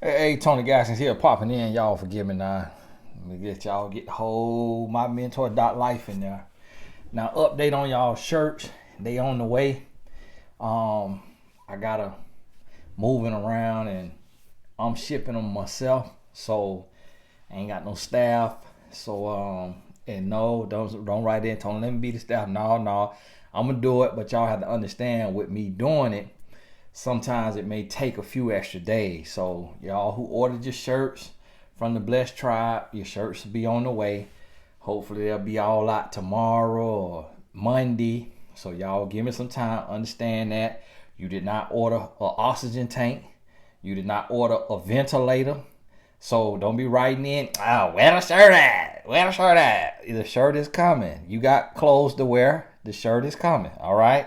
Hey, Tony Gaskins here, popping in. Y'all forgive me now. Let me get the whole my mentor dot life in there. Now, update on y'all shirts. They on the way. Um, I gotta moving around and I'm shipping them myself. So I ain't got no staff. So and no, don't write in, Tony. Let me be the staff. No. I'm gonna do it, but y'all have to understand with me doing it sometimes it may take a few extra days. So y'all who ordered your shirts from the Blessed Tribe, your shirts will be on the way. Hopefully they'll be all out tomorrow or Monday. So y'all give me some time. Understand that you did not order an oxygen tank. You did not order a ventilator. So don't be writing in, where the shirt at? Where the shirt at? The shirt is coming. You got clothes to wear. The shirt is coming. All right.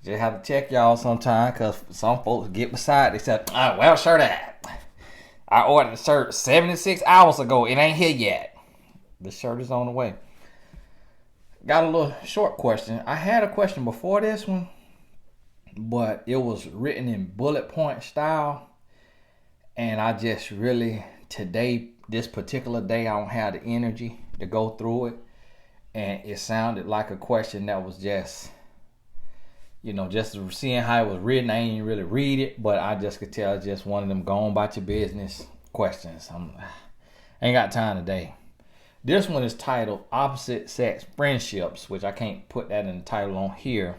Just have to check y'all sometime because some folks get beside. They said, where the shirt at? I ordered the shirt 76 hours ago. It ain't here yet. The shirt is on the way. Got a little short question. I had a question before this one, but it was written in bullet point style. And I just really, today, this particular day, I don't have the energy to go through it. And it sounded like a question that was just seeing how it was written. I ain't really read it, but I just could tell it's just one of them go on about your business questions. I ain't got time today. This one is titled Opposite Sex Friendships, which I can't put that in the title on here.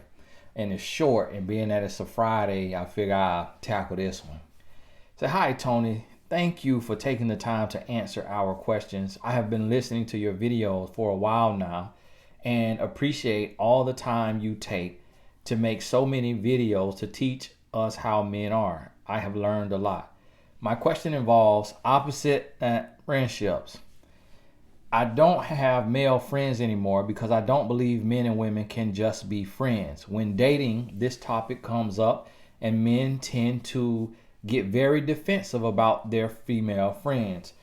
And it's short, and being that it's a Friday, I figure I'll tackle this one. Say, hi, Tony. Thank you for taking the time to answer our questions. I have been listening to your videos for a while now and appreciate all the time you take to make so many videos to teach us how men are. I have learned a lot. My question involves opposite friendships. I don't have male friends anymore because I don't believe men and women can just be friends. When dating, this topic comes up and men tend to get very defensive about their female friends.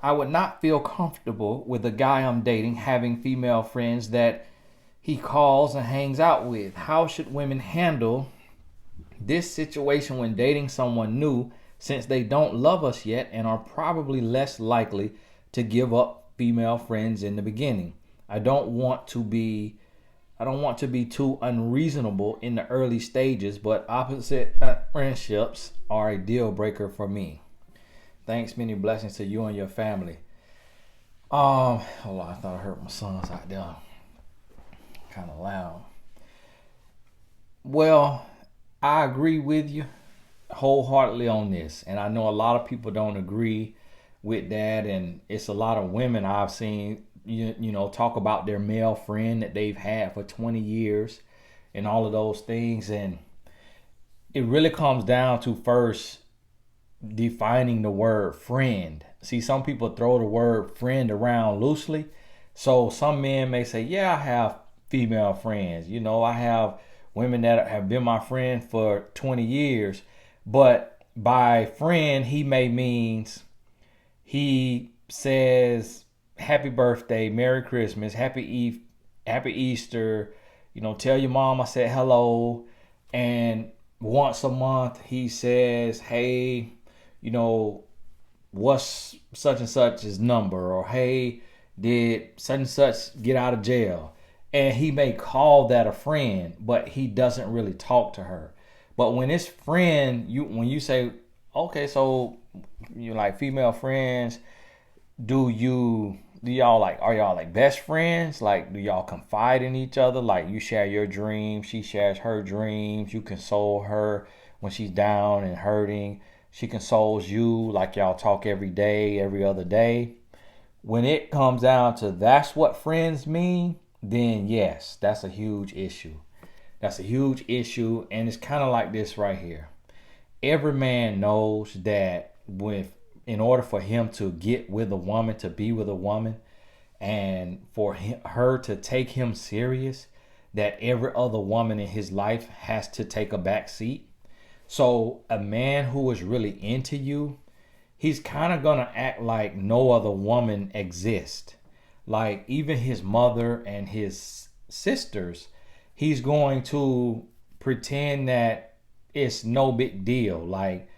I would not feel comfortable with the guy I'm dating having female friends that he calls and hangs out with. How should women handle this situation when dating someone new, since they don't love us yet and are probably less likely to give up female friends in the beginning? I don't want to be too unreasonable in the early stages, but opposite friendships are a deal breaker for me. Thanks, many blessings to you and your family. Hold on, I thought I heard my sons out there kind of loud. Well, I agree with you wholeheartedly on this, and I know a lot of people don't agree with that, and it's a lot of women I've seen talk about their male friend that they've had for 20 years and all of those things. And it really comes down to first defining the word friend. See, some people throw the word friend around loosely. So some men may say, yeah, I have female friends. I have women that have been my friend for 20 years. But by friend, he may means he says happy birthday, Merry Christmas, Happy Easter, tell your mom I said hello. And once a month he says, hey, what's such and such's number, or hey, did such and such get out of jail? And he may call that a friend, but he doesn't really talk to her. But when it's friend, when you say, okay, so you like female friends, do y'all like, are y'all like best friends? Like, do y'all confide in each other? Like, you share your dreams, she shares her dreams, you console her when she's down and hurting, she consoles you, like y'all talk every day, every other day. When it comes down to that's what friends mean, then yes, that's a huge issue. That's a huge issue, and it's kind of like this right here. Every man knows that in order for him to get with a woman, to be with a woman, and for her to take him serious, that every other woman in his life has to take a back seat. So a man who is really into you, he's kind of gonna act like no other woman exists. Like even his mother and his sisters, he's going to pretend that it's no big deal. Like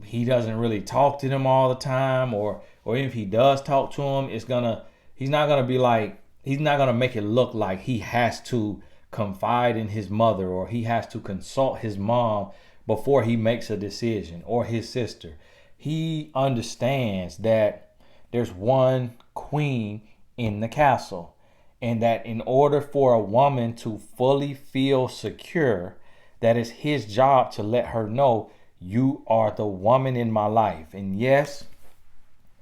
he doesn't really talk to them all the time, or if he does talk to them, he's not gonna be like, he's not gonna make it look like he has to confide in his mother, or he has to consult his mom before he makes a decision, or his sister. He understands that there's one queen in the castle, and that in order for a woman to fully feel secure, that it's his job to let her know, you are the woman in my life. And yes,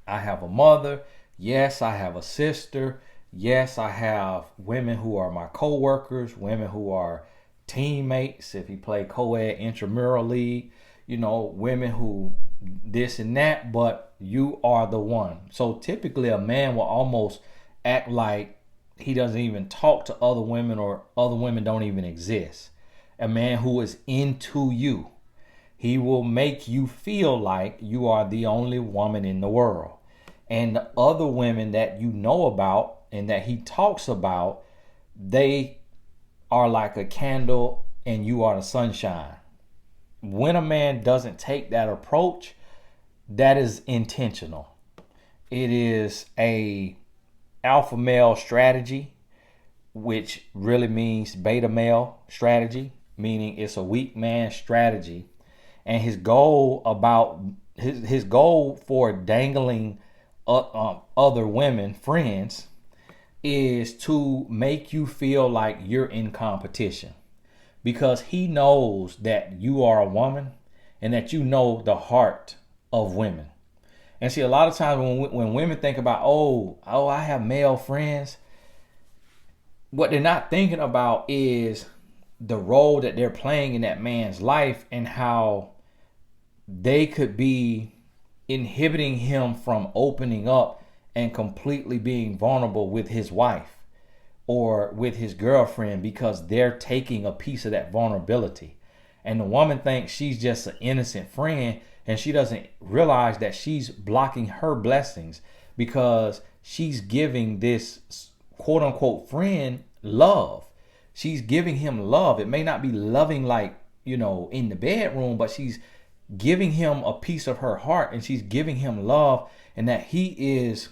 I have a mother. Yes, I have a sister. Yes, I have women who are my co-workers, women who are teammates if he play co-ed intramural league, women who this and that, but you are the one. So typically a man will almost act like he doesn't even talk to other women, or other women don't even exist. A man who is into you, he will make you feel like you are the only woman in the world. And the other women that you know about and that he talks about, they are like a candle and you are the sunshine. When a man doesn't take that approach, that is intentional. It is a alpha male strategy, which really means beta male strategy, meaning it's a weak man strategy. And his goal for dangling other women friends is to make you feel like you're in competition, because he knows that you are a woman and that you know the heart of women. And see, a lot of times when women think about, oh, I have male friends, what they're not thinking about is the role that they're playing in that man's life, and how they could be inhibiting him from opening up and completely being vulnerable with his wife or with his girlfriend, because they're taking a piece of that vulnerability. And the woman thinks she's just an innocent friend, and she doesn't realize that she's blocking her blessings, because she's giving this quote unquote friend love. She's giving him love. It may not be loving like, in the bedroom, but she's giving him a piece of her heart, and she's giving him love, and that he is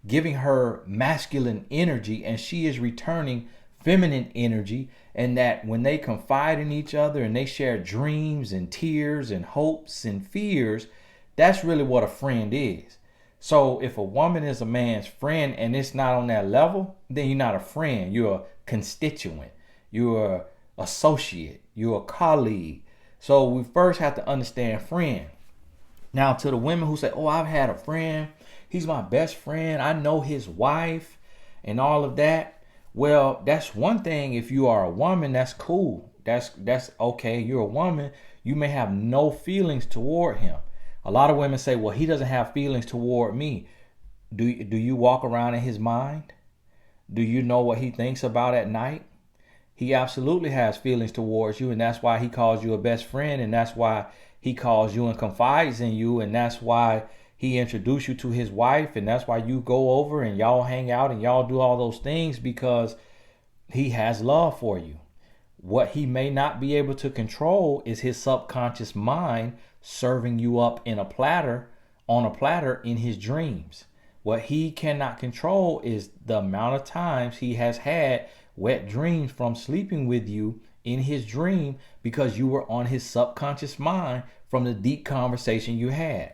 giving her masculine energy and she is returning feminine energy. And that when they confide in each other and they share dreams and tears and hopes and fears, that's really what a friend is. So if a woman is a man's friend and it's not on that level, then you're not a friend. You're a constituent. You're an associate. You're a colleague. So we first have to understand friend. Now, to the women who say, oh, I've had a friend, he's my best friend, I know his wife and all of that. Well, that's one thing. If you are a woman, that's cool. That's okay. You're a woman. You may have no feelings toward him. A lot of women say, well, he doesn't have feelings toward me. Do you walk around in his mind? Do you know what he thinks about at night? He absolutely has feelings towards you, and that's why he calls you a best friend, and that's why he calls you and confides in you, and that's why he introduced you to his wife, and that's why you go over and y'all hang out and y'all do all those things, because he has love for you. What he may not be able to control is his subconscious mind serving you up on a platter in his dreams. What he cannot control is the amount of times he has had wet dreams from sleeping with you in his dream, because you were on his subconscious mind from the deep conversation you had.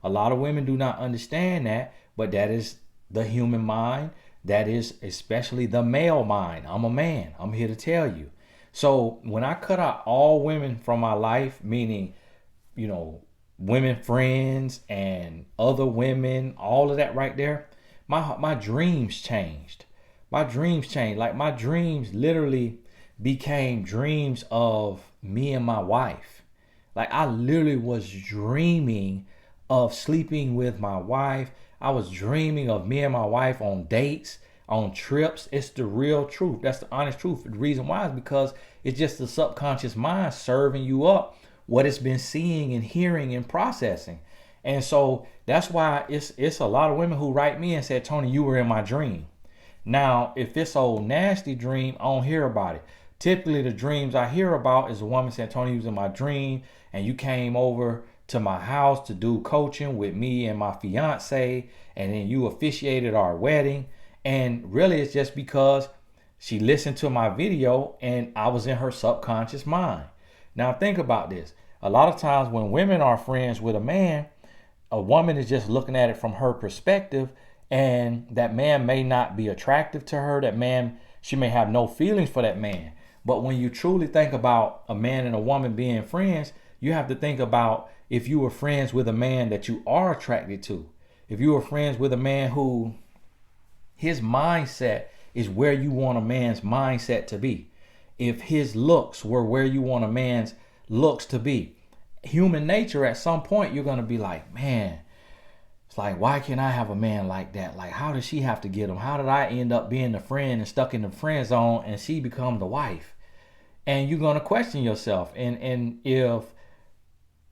A lot of women do not understand that, but that is the human mind. That is especially the male mind. I'm a man. I'm here to tell you. So when I cut out all women from my life, meaning, women friends and other women, all of that right there, my dreams changed. My dreams changed. Like, my dreams literally became dreams of me and my wife. Like, I literally was dreaming of sleeping with my wife. I was dreaming of me and my wife on dates, on trips. It's the real truth. That's the honest truth. The reason why is because it's just the subconscious mind serving you up what it's been seeing and hearing and processing. And so that's why it's a lot of women who write me and said, Tony, you were in my dream. Now, if it's old nasty dream, I don't hear about it. Typically, the dreams I hear about is a woman saying, Tony, you was in my dream and you came over to my house to do coaching with me and my fiance, and then you officiated our wedding. And really, it's just because she listened to my video and I was in her subconscious mind. Now, think about this. A lot of times when women are friends with a man, a woman is just looking at it from her perspective, and that man may not be attractive to her. That man, she may have no feelings for that man. But when you truly think about a man and a woman being friends, you have to think about if you were friends with a man that you are attracted to. If you were friends with a man who his mindset is where you want a man's mindset to be. If his looks were where you want a man's looks to be. Human nature, at some point, you're going to be like, man, it's like, why can't I have a man like that? Like, how does she have to get him? How did I end up being the friend and stuck in the friend zone and she become the wife? And you're going to question yourself. And if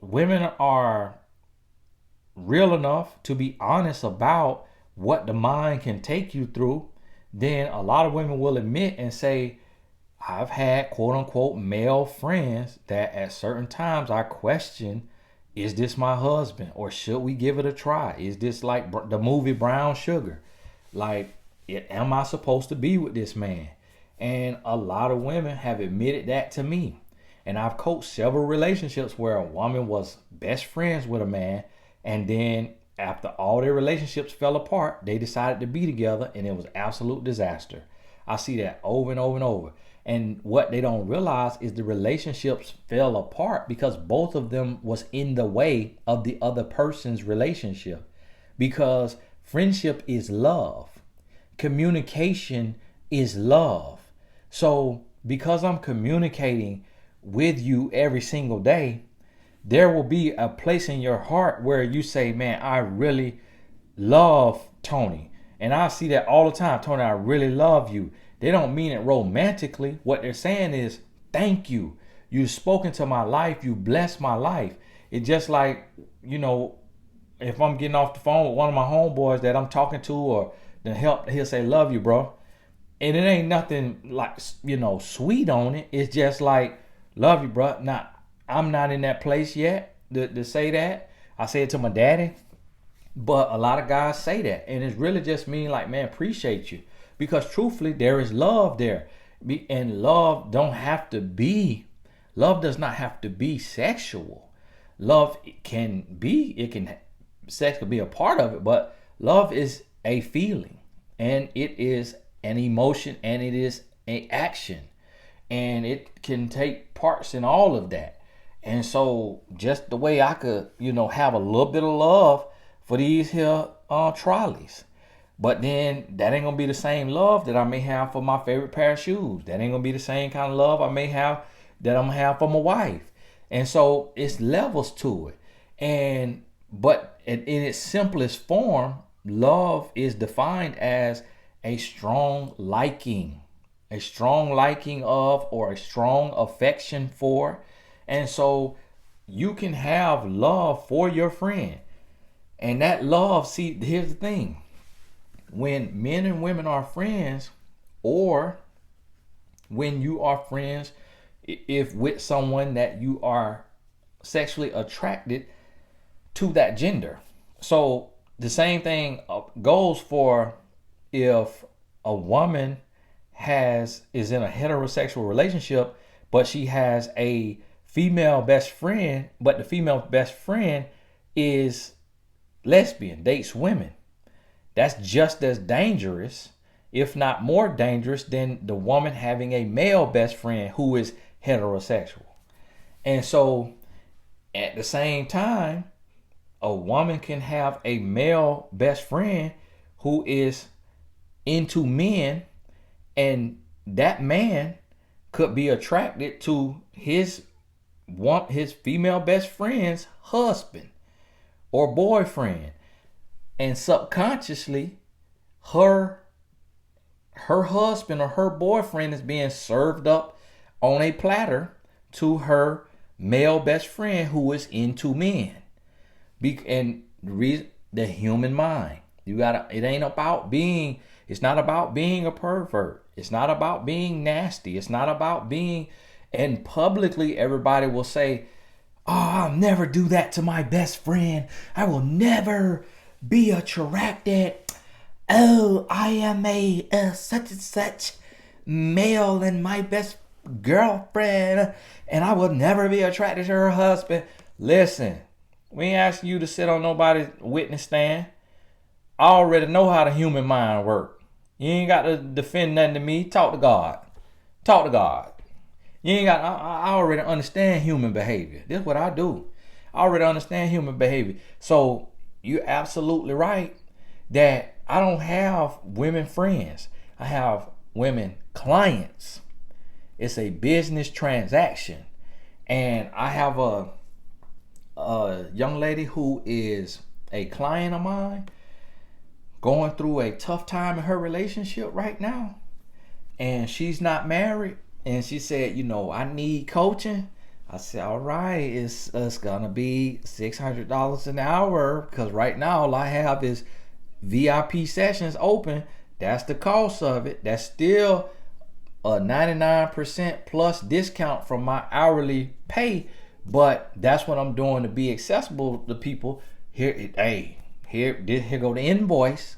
women are real enough to be honest about what the mind can take you through, then a lot of women will admit and say, I've had quote unquote male friends that at certain times I question, is this my husband or should we give it a try? Is this like the movie Brown Sugar? Like, am I supposed to be with this man? And a lot of women have admitted that to me. And I've coached several relationships where a woman was best friends with a man, and then after all their relationships fell apart, they decided to be together, and it was absolute disaster. I see that over and over and over. And what they don't realize is the relationships fell apart because both of them was in the way of the other person's relationship. Because friendship is love. Communication is love. So because I'm communicating with you every single day, there will be a place in your heart where you say, man, I really love Tony. And I see that all the time. Tony, I really love you. They don't mean it romantically. What they're saying is, thank you. You've spoken to my life. You blessed my life. It's just like, you know, if I'm getting off the phone with one of my homeboys that I'm talking to or the help, he'll say, love you, bro. And it ain't nothing like, you know, sweet on it. It's just like, love you, bro. Now, I'm not in that place yet to say that. I say it to my daddy. But a lot of guys say that. And it's really just mean like, man, appreciate you. Because truthfully, there is love there. And love does not have to be sexual. Love sex could be a part of it, but love is a feeling, and it is an emotion, and it is an action, and it can take parts in all of that. And so just the way I could, you know, have a little bit of love for these here trolleys, but then that ain't gonna be the same love that I may have for my favorite pair of shoes. That ain't gonna be the same kind of love I may have that I'm gonna have for my wife. And so it's levels to it. But in its simplest form, love is defined as a strong liking of, or a strong affection for. And so you can have love for your friend. And that love, see, here's the thing. When men and women are friends, or when you are friends, if with someone that you are sexually attracted to that gender. So the same thing goes for if a woman is in a heterosexual relationship, but she has a female best friend, but the female best friend is lesbian, dates women. That's just as dangerous, if not more dangerous, than the woman having a male best friend who is heterosexual. And so at the same time, a woman can have a male best friend who is into men, and that man could be attracted to his female best friend's husband or boyfriend. And subconsciously, her husband or her boyfriend is being served up on a platter to her male best friend who is into men. And the human mind, it's not about being a pervert. It's not about being nasty. It's not about being, and publicly everybody will say, Oh, I'll never do that to my best friend. I will never be attracted. Oh, I am a such and such male and my best girlfriend, and I will never be attracted to her husband. Listen, we ain't asking you to sit on nobody's witness stand. I already know how the human mind works. You ain't got to defend nothing to me. Talk to God. Talk to God. You ain't got. I already understand human behavior. This is what I do. I already understand human behavior. So you're absolutely right that I don't have women friends. I have women clients. It's a business transaction, and I have a young lady who is a client of mine going through a tough time in her relationship right now, and she's not married. And she said, I need coaching. I said, all right, it's gonna be $600 an hour, because right now all I have is VIP sessions open. That's the cost of it. That's still a 99% plus discount from my hourly pay, but that's what I'm doing to be accessible to people. Here go the invoice.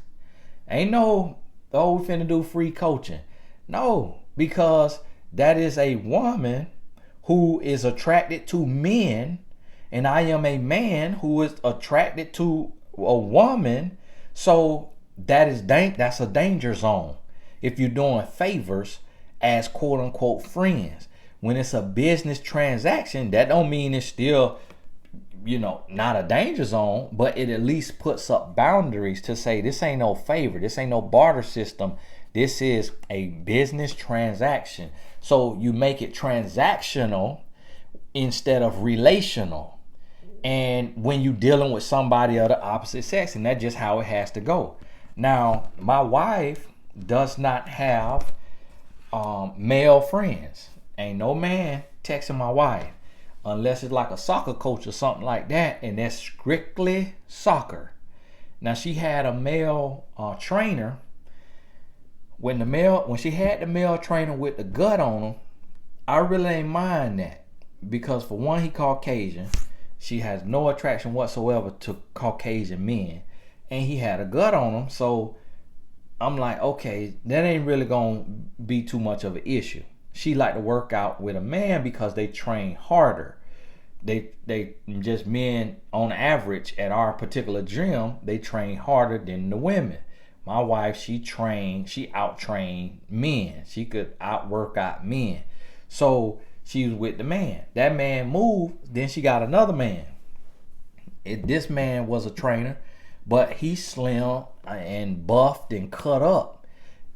Ain't no, oh, we finna do free coaching. No, because that is a woman who is attracted to men, and I am a man who is attracted to a woman. So that's a danger zone if you're doing favors as quote unquote friends. When it's a business transaction, that don't mean it's still not a danger zone, but it at least puts up boundaries to say this ain't no favor, this ain't no barter system, this is a business transaction. So you make it transactional instead of relational. And when you're dealing with somebody of the opposite sex, and that's just how it has to go. Now, my wife does not have male friends. Ain't no man texting my wife unless it's like a soccer coach or something like that, and that's strictly soccer. Now, she had a male trainer. When she had the male trainer with the gut on him, I really ain't mind that, because for one, he Caucasian. She has no attraction whatsoever to Caucasian men, and he had a gut on him. So I'm like, okay, that ain't really gonna be too much of an issue. She like to work out with a man because they train harder. They just, men on average at our particular gym, they train harder than the women. My wife, she out-trained men. She could out-work out men. So she was with the man. That man moved, then she got another man. This man was a trainer, but he's slim and buffed and cut up.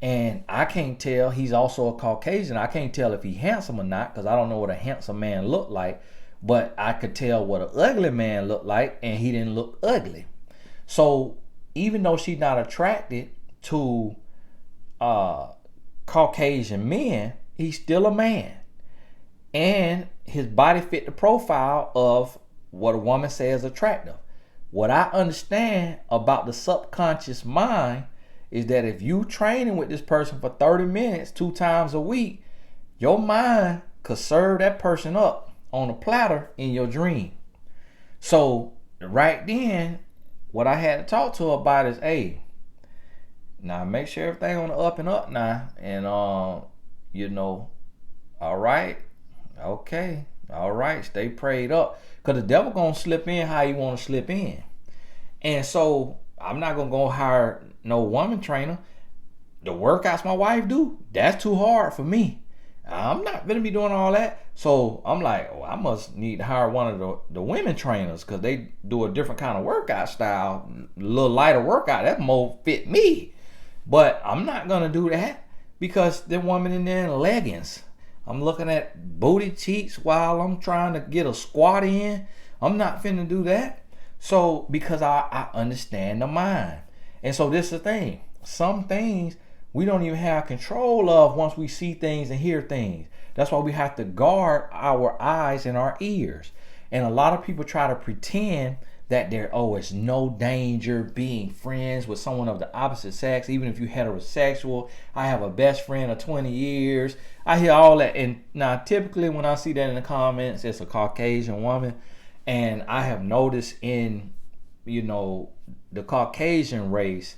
And I can't tell, he's also a Caucasian. I can't tell if he's handsome or not, because I don't know what a handsome man looked like. But I could tell what an ugly man looked like, and he didn't look ugly. So even though she's not attracted to Caucasian men, he's still a man. And his body fit the profile of what a woman says attractive. What I understand about the subconscious mind is that if you training with this person for 30 minutes 2 times a week, your mind could serve that person up on a platter in your dream. So right then, what I had to talk to her about is, hey, now make sure everything on the up and up now, and all right, okay, all right, stay prayed up, because the devil gonna slip in how you want to slip in. And so I'm not gonna go hire no woman trainer. The workouts my wife do, that's too hard for me. I'm not gonna be doing all that. So I'm like, I must need to hire one of the women trainers, because they do a different kind of workout style, a little lighter workout. That more fit me. But I'm not gonna do that, because the woman in there in leggings. I'm looking at booty cheeks while I'm trying to get a squat in. I'm not finna do that. So because I understand the mind. And so this is the thing. Some things we don't even have control of once we see things and hear things. That's why we have to guard our eyes and our ears. And a lot of people try to pretend that it's no danger being friends with someone of the opposite sex, even if you're heterosexual. I have a best friend of 20 years. I hear all that. And now typically when I see that in the comments, it's a Caucasian woman. And I have noticed in, the Caucasian race,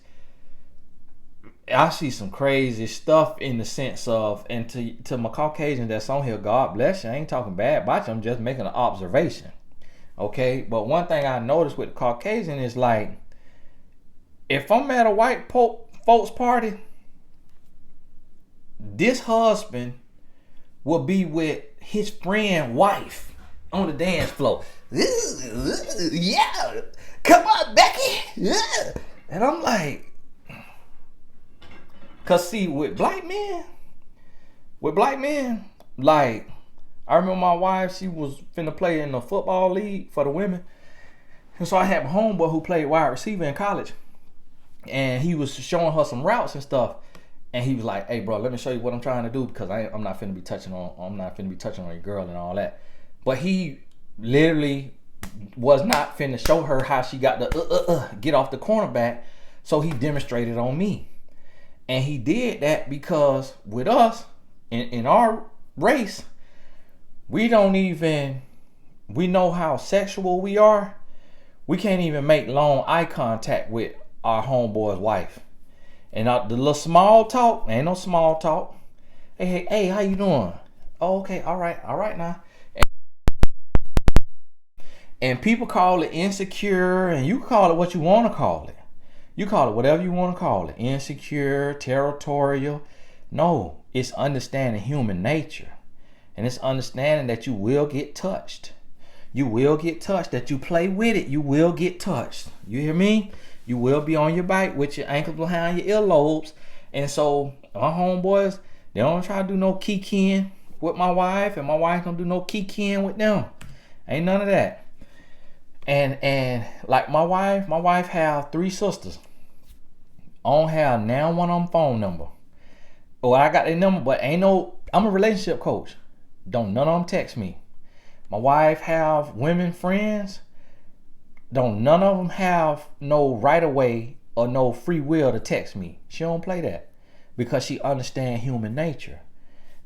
I see some crazy stuff in the sense of, and to my Caucasian that's on here, God bless you. I ain't talking bad about you. I'm just making an observation. Okay? But one thing I noticed with the Caucasian is like, if I'm at a white folks party, this husband will be with his friend wife on the dance floor. Yeah, come on, Becky. Yeah. And I'm like, cause see, with black men, like, I remember my wife, she was finna play in the football league for the women. And so I had my homeboy who played wide receiver in college. And he was showing her some routes and stuff. And he was like, hey bro, let me show you what I'm trying to do, because I'm not finna be touching on your girl and all that. But he literally was not finna show her how she got to get off the cornerback. So he demonstrated on me. And he did that because with us, in our race, we know how sexual we are. We can't even make long eye contact with our homeboy's wife. And the little small talk, ain't no small talk. Hey, how you doing? Oh, okay, all right now. And people call it insecure, and you call it what you want to call it. You call it whatever you want to call it. Insecure, territorial. No, it's understanding human nature. And it's understanding that you will get touched. You will get touched. That you play with it, you will get touched. You hear me? You will be on your back with your ankles behind your earlobes. And so my homeboys, they don't try to do no kikiing with my wife, and my wife don't do no kikiing with them. Ain't none of that. And like my wife have 3 sisters. I don't have now one of them phone number. Well, I got their number, but I'm a relationship coach. Don't none of them text me. My wife have women friends. Don't none of them have no right of way or no free will to text me. She don't play that because she understand human nature.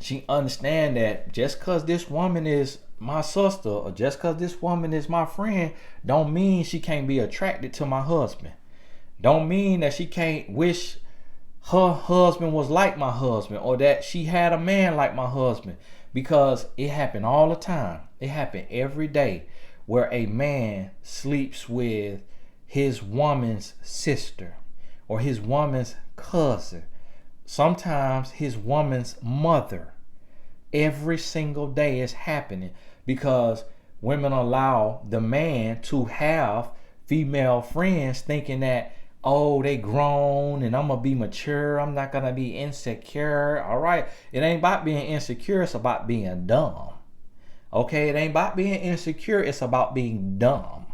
She understand that just cause this woman is my sister or just cause this woman is my friend, don't mean she can't be attracted to my husband. Don't mean that she can't wish her husband was like my husband or that she had a man like my husband, because it happened all the time. It happened every day where a man sleeps with his woman's sister or his woman's cousin, sometimes his woman's mother. Every single day is happening because women allow the man to have female friends thinking that, oh, they grown and I'm gonna be mature, I'm not gonna be insecure. All right, it ain't about being insecure, it's about being dumb. Okay, it ain't about being insecure, it's about being dumb.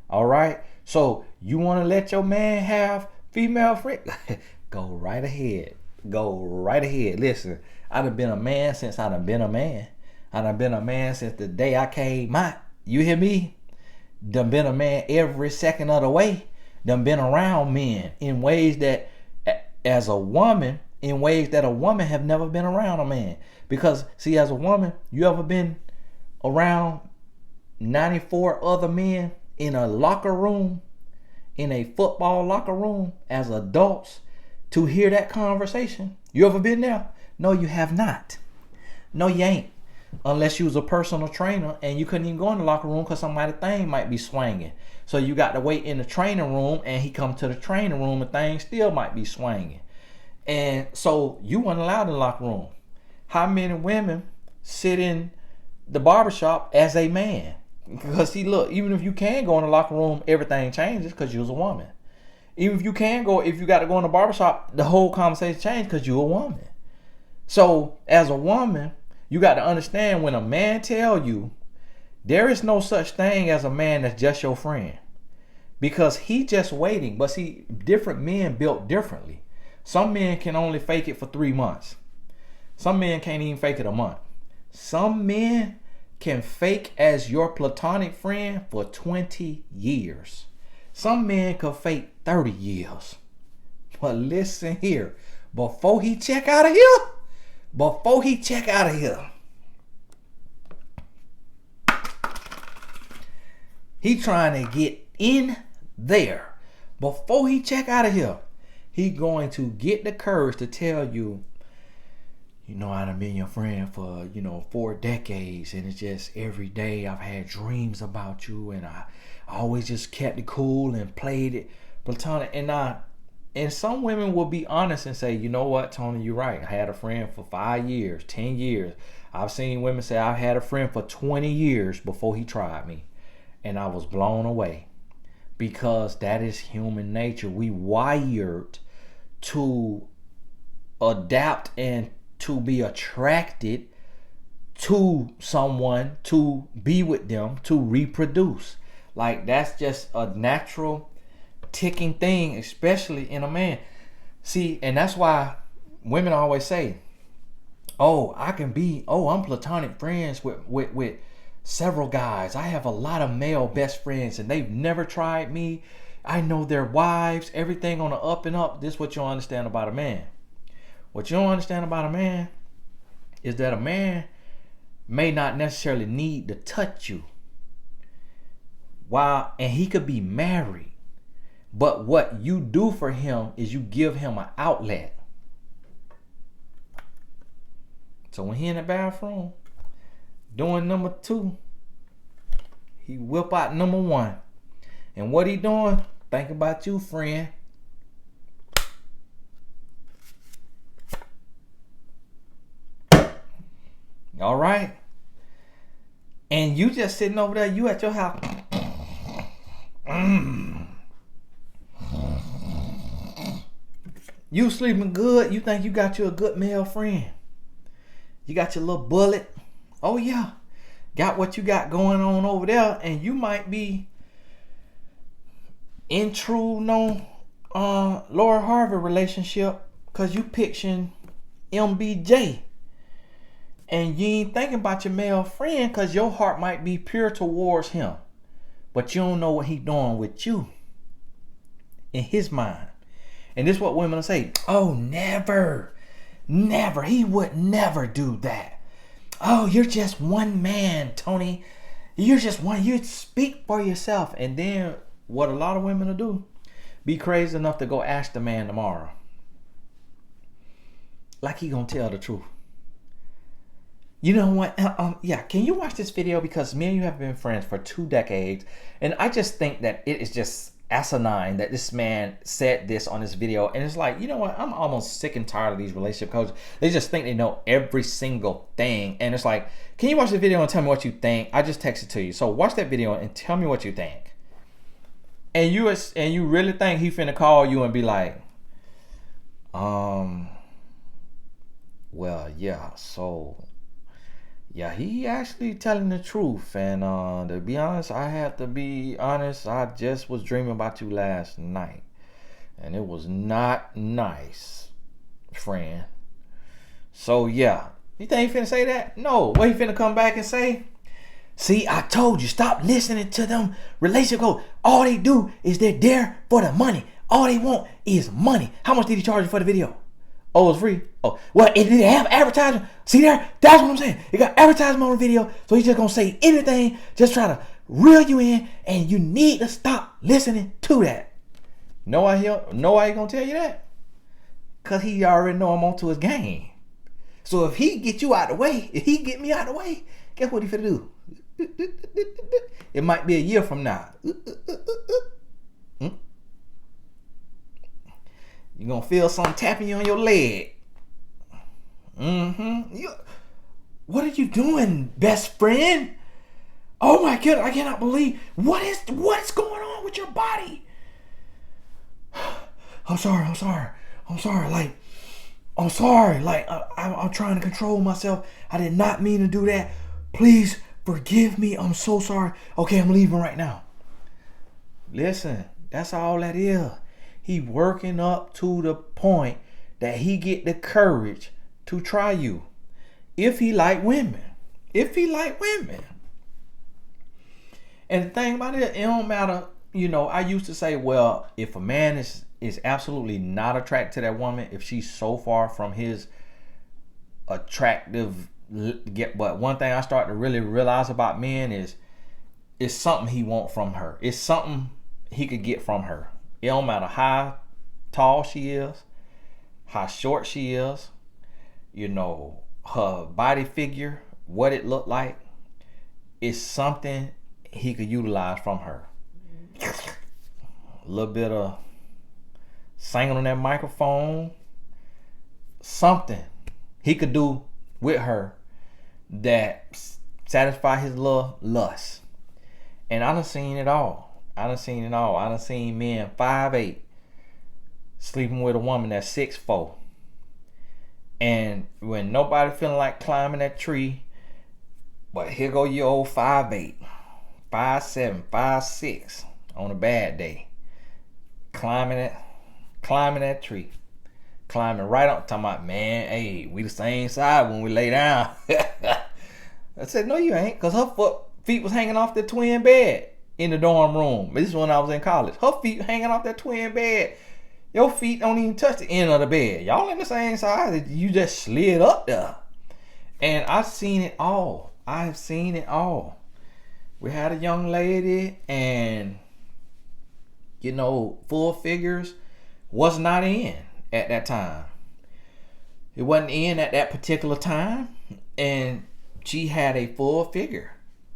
All right, so you want to let your man have female friends? Go right ahead. Listen, I done been a man since I done been a man. I done been a man since the day I came out. You hear me? Done been a man every second of the way. Done been around men in ways that, as a woman, in ways that a woman have never been around a man. Because, see, as a woman, you ever been around 94 other men in a locker room, in a football locker room, as adults, to hear that conversation? You ever been there? No, you have not. No, you ain't. Unless you was a personal trainer and you couldn't even go in the locker room because somebody's thing might be swinging. So you got to wait in the training room, and he come to the training room and things still might be swinging. And so you weren't allowed in the locker room. How many women sit in the barbershop as a man? Because see, look, even if you can go in the locker room, everything changes because you're a woman. Even if you can go, if you got to go in the barbershop, the whole conversation changes because you're a woman. So as a woman, you got to understand, when a man tell you, there is no such thing as a man that's just your friend, because he just waiting. But see, different men built differently. Some men can only fake it for 3 months. Some men can't even fake it a month. Some men can fake as your platonic friend for 20 years. Some men can fake 30 years. But listen here, before he check out of here, He trying to get in there. Before he check out of here, he going to get the courage to tell you, you know, I've been your friend for, 4 decades, and it's just every day I've had dreams about you, and I always just kept it cool and played it platonic. And some women will be honest and say, you know what, Tony, you're right. I had a friend for 5 years, 10 years. I've seen women say I've had a friend for 20 years before he tried me. And I was blown away, because that is human nature. We wired to adapt and to be attracted to someone, to be with them, to reproduce. Like, that's just a natural ticking thing, especially in a man. See, and that's why women always say, I'm platonic friends with several guys. I have a lot of male best friends and they've never tried me. I know their wives, everything on the up and up. This is what you don't understand about a man. What you don't understand about a man is that a man may not necessarily need to touch you. And he could be married. But what you do for him is you give him an outlet. So when he in the bathroom doing number 2, he whip out number 1. And what he doing? Think about you, friend. All right. And you just sitting over there, you at your house. You sleeping good. You think you got you a good male friend. You got your little bullet. Oh yeah. Got what you got going on over there. And you might be in true Laura Harvey relationship, because you picturing MBJ. And you ain't thinking about your male friend, because your heart might be pure towards him. But you don't know what he doing with you in his mind. And this is what women will say. Oh, never. Never. He would never do that. Oh, you're just one man, Tony. You're just one. You speak for yourself. And then what a lot of women will do, be crazy enough to go ask the man tomorrow. Like he gonna tell the truth. You know what? Can you watch this video? Because me and you have been friends for 2 decades. And I just think that it is just asinine that this man said this on this video. And it's like, you know what? I'm almost sick and tired of these relationship coaches. They just think they know every single thing. And it's like, can you watch the video and tell me what you think? I just texted to you. So watch that video and tell me what you think. And you really think he finna call you and be like, well, yeah, so... yeah, he actually telling the truth. And to be honest, I just was dreaming about you last night. And it was not nice, friend. So yeah, you think he finna say that? No. What he finna come back and say? See, I told you, stop listening to them relationship goals. All they do is they're there for the money. All they want is money. How much did he charge you for the video? Oh, it's free. Oh, well, it didn't have advertisement. See there? That's what I'm saying. It got advertisement on the video, so he's just gonna say anything, just try to reel you in, and you need to stop listening to that. Know why he gonna tell you that? Cause he already know I'm onto his game. So if he get you out of the way, if he get me out of the way, guess what he finna do? It might be a year from now. You're going to feel something tapping you on your leg. What are you doing, best friend? Oh my God, I cannot believe. What's going on with your body? I'm sorry. Like, I'm sorry. Like, I'm trying to control myself. I did not mean to do that. Please forgive me. I'm so sorry. Okay, I'm leaving right now. Listen, that's all that is. He working up to the point that he get the courage to try you. If he like women. And the thing about it don't matter. You know, I used to say, well, if a man is absolutely not attracted to that woman, if she's so far from his attractive, but one thing I start to really realize about men is it's something he want from her. It's something he could get from her. It don't matter how tall she is, how short she is, her body figure, what it looked like. It's something he could utilize from her. A little bit of singing on that microphone, something he could do with her that satisfy his little lust. And I done seen it all. I done seen men 5'8" sleeping with a woman that's 6'4". And when nobody feeling like climbing that tree, but here go your old 5'8", 5'7", 5'6" on a bad day, climbing that tree, climbing right up, talking about, man, hey, we the same side when we lay down. I said, no, you ain't, because her feet was hanging off the twin bed in the dorm room. This is when I was in college. Her feet hanging off that twin bed. Your feet don't even touch the end of the bed. Y'all in the same side. You just slid up there. And I've seen it all. I've seen it all. We had a young lady, and full figures was not in at that time. It wasn't in at that particular time. And she had a full figure.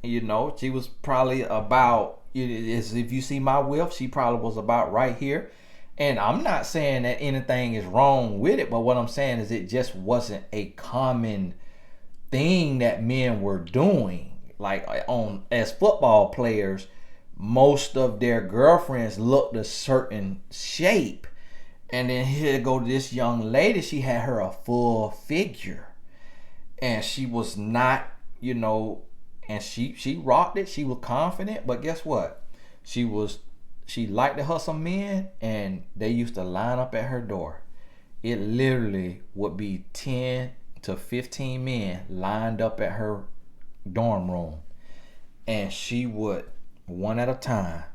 She was probably about, if you see my width, she probably was about right here. And I'm not saying that anything is wrong with it, but what I'm saying is it just wasn't a common thing that men were doing. Like as football players, most of their girlfriends looked a certain shape. And then here go this young lady, she had her a full figure. And she was not, and she rocked it. She was confident, but guess what? She liked to hustle men, and they used to line up at her door. It literally would be 10 to 15 men lined up at her dorm room, and she would, one at a time,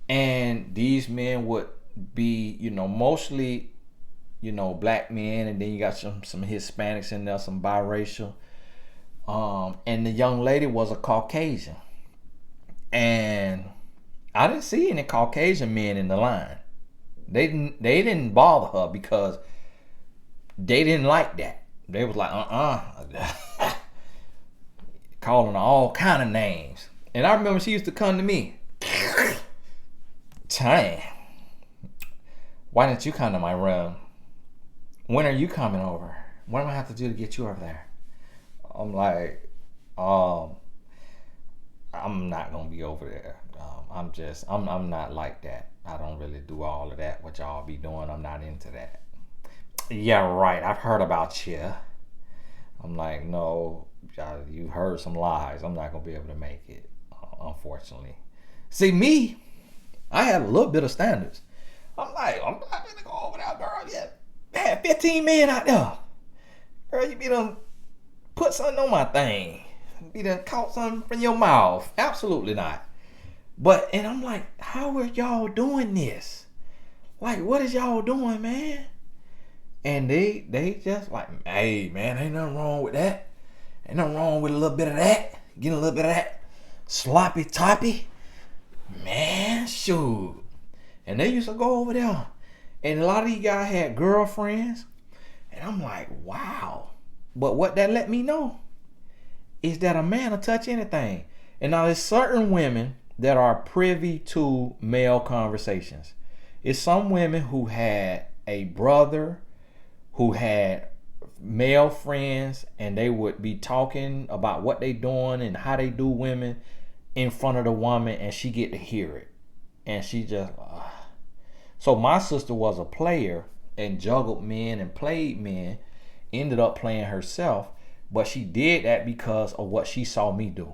and these men would be, mostly, black men, and then you got some Hispanics in there, some biracial. And the young lady was a Caucasian. And I didn't see any Caucasian men in the line. They didn't bother her because they didn't like that. They was like, calling her all kind of names. And I remember she used to come to me. Dang, why didn't you come to my room? When are you coming over? What am I have to do to get you over there? I'm like, I'm not gonna be over there. I'm not like that. I don't really do all of that. What y'all be doing, I'm not into that. Yeah, right. I've heard about you. I'm like, no, you heard some lies. I'm not gonna be able to make it, unfortunately. See, me, I have a little bit of standards. I'm not gonna go over there, girl. Yeah, man, 15 men out there. Girl, you be done put something on my thing. Be done caught something from your mouth. Absolutely not. And I'm like, how are y'all doing this? Like, what is y'all doing, man? And they just like, hey, man, ain't nothing wrong with that. Ain't nothing wrong with a little bit of that. Getting a little bit of that sloppy toppy. Man, shoot. And they used to go over there. And a lot of these guys had girlfriends. And I'm like, wow. But what that let me know is that a man will touch anything. And now there's certain women that are privy to male conversations. It's some women who had a brother who had male friends, and they would be talking about what they doing and how they do women in front of the woman, and she get to hear it. And she just So my sister was a player and juggled men and played men, ended up playing herself, but she did that because of what she saw me do.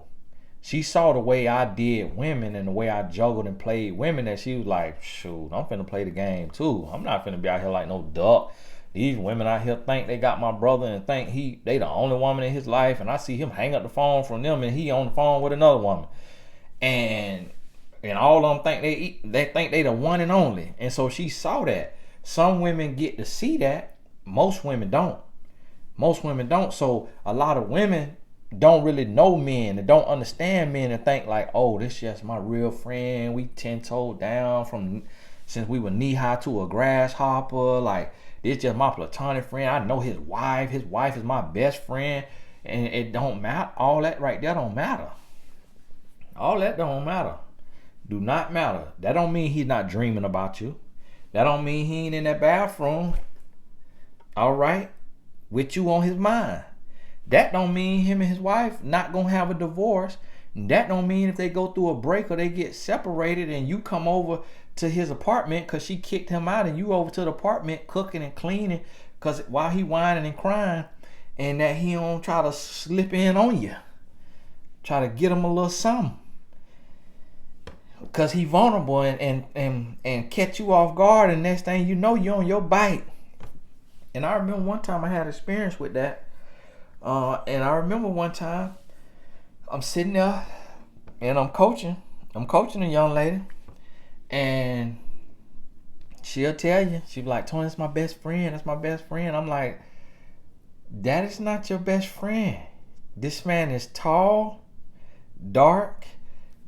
She saw the way I did women and the way I juggled and played women, that she was like, shoot, I'm finna play the game too. I'm not finna be out here like no duck. These women out here think they got my brother and think they the only woman in his life, and I see him hang up the phone from them and he on the phone with another woman. And all of them think they think they the one and only. And so she saw that. Some women get to see that. Most women don't. So a lot of women don't really know men and don't understand men and think like, oh, this just my real friend. We 10-toed down from since we were knee high to a grasshopper. Like, this just my platonic friend. I know his wife. His wife is my best friend. And it don't matter. All that right there don't matter. All that don't matter. Do not matter. That don't mean he's not dreaming about you. That don't mean he ain't in that bathroom. All right? With you on his mind. That don't mean him and his wife not gonna have a divorce. That don't mean if they go through a break or they get separated and you come over to his apartment because she kicked him out and you over to the apartment cooking and cleaning because while he whining and crying, and that he don't try to slip in on you. Try to get him a little something. Because he vulnerable and catch you off guard, and next thing you know, you're on your bike. And I remember one time I had experience with that. And I remember one time I'm sitting there and I'm coaching a young lady, and she'll tell you, she'll be like, Tony, that's my best friend. That's my best friend. I'm like, that is not your best friend. This man is tall, dark,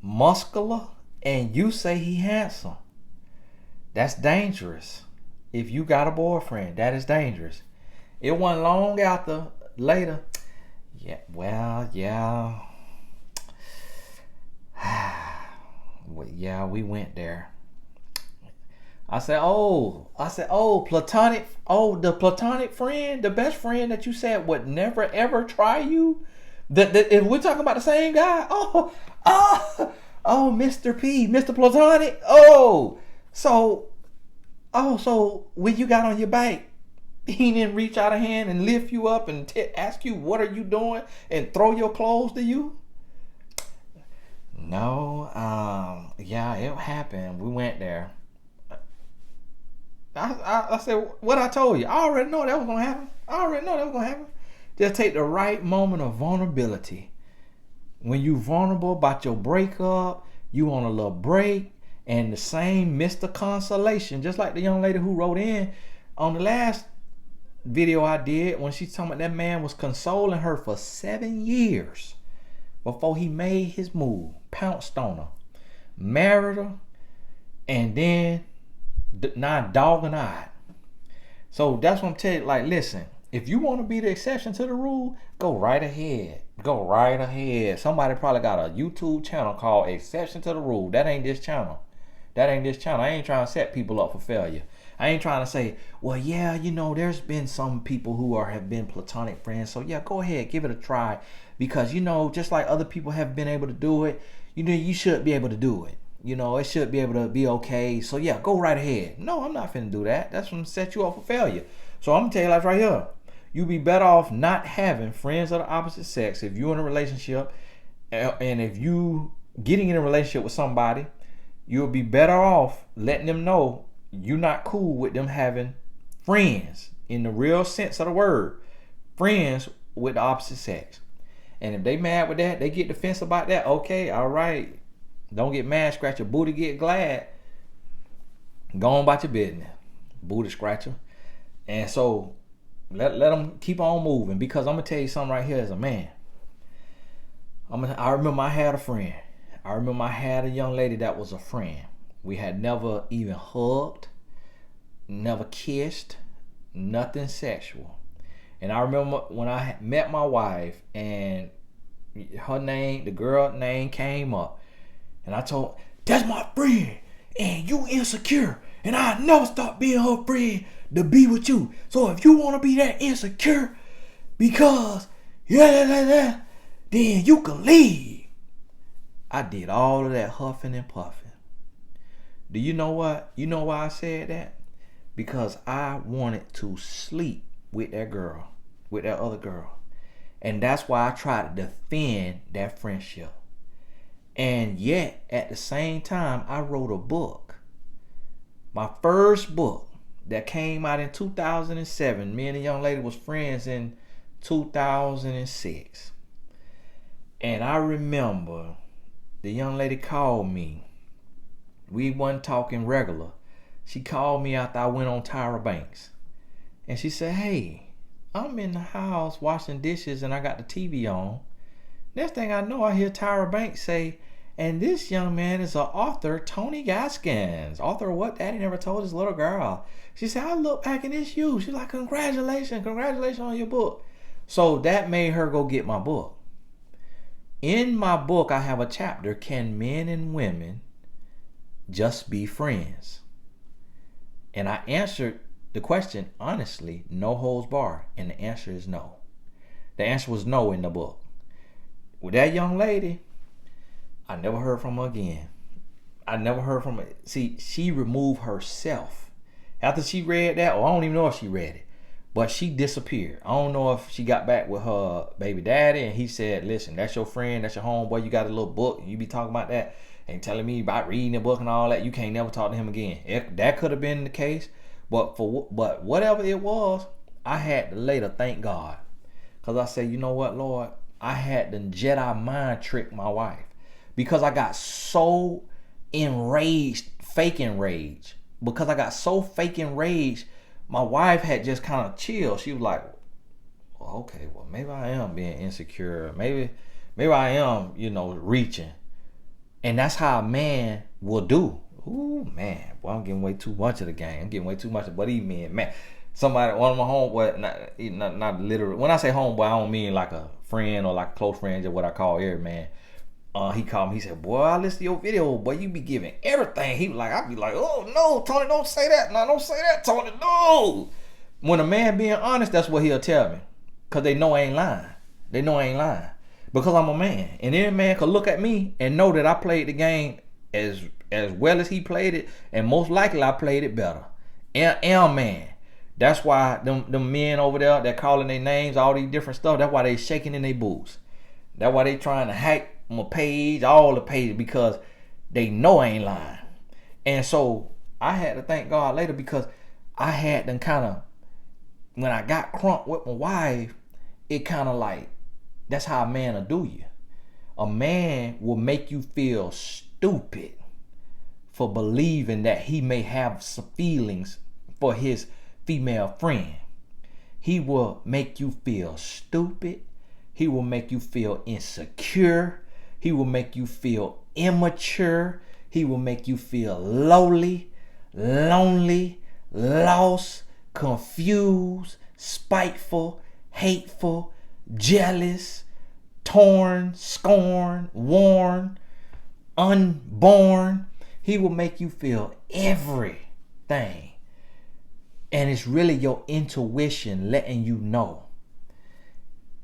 muscular, and you say he handsome. That's dangerous. If you got a boyfriend, that is dangerous. It wasn't long after later. Yeah, well, yeah. Yeah, we went there. I said, platonic, the platonic friend, the best friend that you said would never ever try you. If we're talking about the same guy, Mr. P, Mr. Platonic. So when you got on your bike, he didn't reach out a hand and lift you up and ask you, what are you doing? And throw your clothes to you? No, yeah, it happened. We went there. I said, what I told you. I already know that was going to happen. Just take the right moment of vulnerability. When you vulnerable about your breakup, you on a little break, and the same Mr. Consolation, just like the young lady who wrote in on the last video I did when she's talking about that man was consoling her for 7 years before he made his move, pounced on her, married her, and then now dog and eyed. So that's what I'm telling you. Like, listen, if you want to be the exception to the rule, go right ahead. Go right ahead. Somebody probably got a YouTube channel called Exception to the Rule. That ain't this channel. I ain't trying to set people up for failure. I ain't trying to say, well, yeah, there's been some people who have been platonic friends. So yeah, go ahead, give it a try. Because, just like other people have been able to do it, you should be able to do it. It should be able to be okay. So yeah, go right ahead. No, I'm not finna do that. That's gonna set you up for failure. So I'm gonna tell you like right here. You be better off not having friends of the opposite sex if you're in a relationship, and if you getting in a relationship with somebody, you'll be better off letting them know you're not cool with them having friends in the real sense of the word, friends with the opposite sex. And if they mad with that, they get defensive about that. Okay, all right. Don't get mad, scratch your booty, get glad. Go on about your business, booty scratcher. And so let them keep on moving, because I'm gonna tell you something right here as a man. I remember I had a friend. I remember I had a young lady that was a friend. We had never even hugged, never kissed, nothing sexual. And I remember when I met my wife and the girl name came up, and I told, that's my friend, and you insecure, and I never stop being her friend to be with you. So if you want to be that insecure because then you can leave. I did all of that huffing and puffing. Do you know what? You know why I said that? Because I wanted to sleep with that girl, with that other girl. And that's why I tried to defend that friendship. And yet, at the same time, I wrote a book. My first book that came out in 2007. Me and the young lady was friends in 2006. And I remember the young lady called me. We wasn't talking regular. She called me after I went on Tyra Banks. And she said, hey, I'm in the house washing dishes and I got the TV on. Next thing I know, I hear Tyra Banks say, and this young man is an author, Tony Gaskins. Author of What Daddy Never Told His Little Girl. She said, I look back and it's you. She's like, congratulations on your book. So that made her go get my book. In my book, I have a chapter, Can Men and Women Just Be Friends? And I answered the question honestly, no holds barred. And the answer is no. The answer was no in the book. With that young lady, I never heard from her again. I never heard from her. See, she removed herself. After she read that, or I don't even know if she read it, but she disappeared. I don't know if she got back with her baby daddy and he said, listen, that's your friend, that's your homeboy, you got a little book, you be talking about that and telling me about reading the book and all that, you can't never talk to him again. That could have been the case, but whatever it was, I had to later thank God. Because I said, you know what, Lord, I had to Jedi mind trick my wife. Because I got so enraged, fake enraged. Because I got so fake enraged, my wife had just kind of chilled. She was like, well, okay, well, maybe I am being insecure. Maybe I am, reaching. And that's how a man will do. Ooh, man. Well, I'm getting way too much of the game. I'm getting way too much of what he mean, man. Somebody, one of my homeboy, not literally. When I say homeboy, I don't mean like a friend or like a close friend, just what I call every man. He called me, he said, boy, I listen to your video, boy, you be giving everything. He was like, I'd be like, oh no, Tony, don't say that. No, don't say that, Tony, no. When a man being honest, that's what he'll tell me. Cause they know I ain't lying. They know I ain't lying. Because I'm a man. And any man could look at me and know that I played the game as well as he played it. And most likely I played it better. And man. That's why them men over there that calling their names, all these different stuff, that's why they shaking in their boots. That's why they trying to hack my page, all the pages, because they know I ain't lying. And so I had to thank God later because I had them kind of, when I got crunk with my wife, it kind of like, that's how a man will do you. A man will make you feel stupid for believing that he may have some feelings for his female friend. He will make you feel stupid. He will make you feel insecure. He will make you feel immature. He will make you feel lowly, lonely, lost, confused, spiteful, hateful, jealous, torn, scorned, worn, unborn. He will make you feel everything. And it's really your intuition letting you know.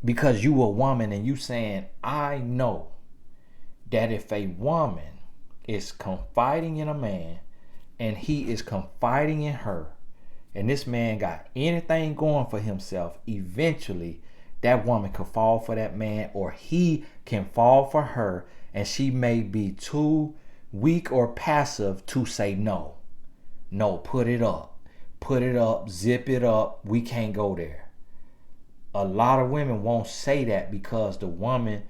Because you a woman and you saying, I know that if a woman is confiding in a man and he is confiding in her, and this man got anything going for himself, eventually that woman could fall for that man, or he can fall for her, and she may be too weak or passive to say no. No, put it up, zip it up. We can't go there. A lot of women won't say that because the woman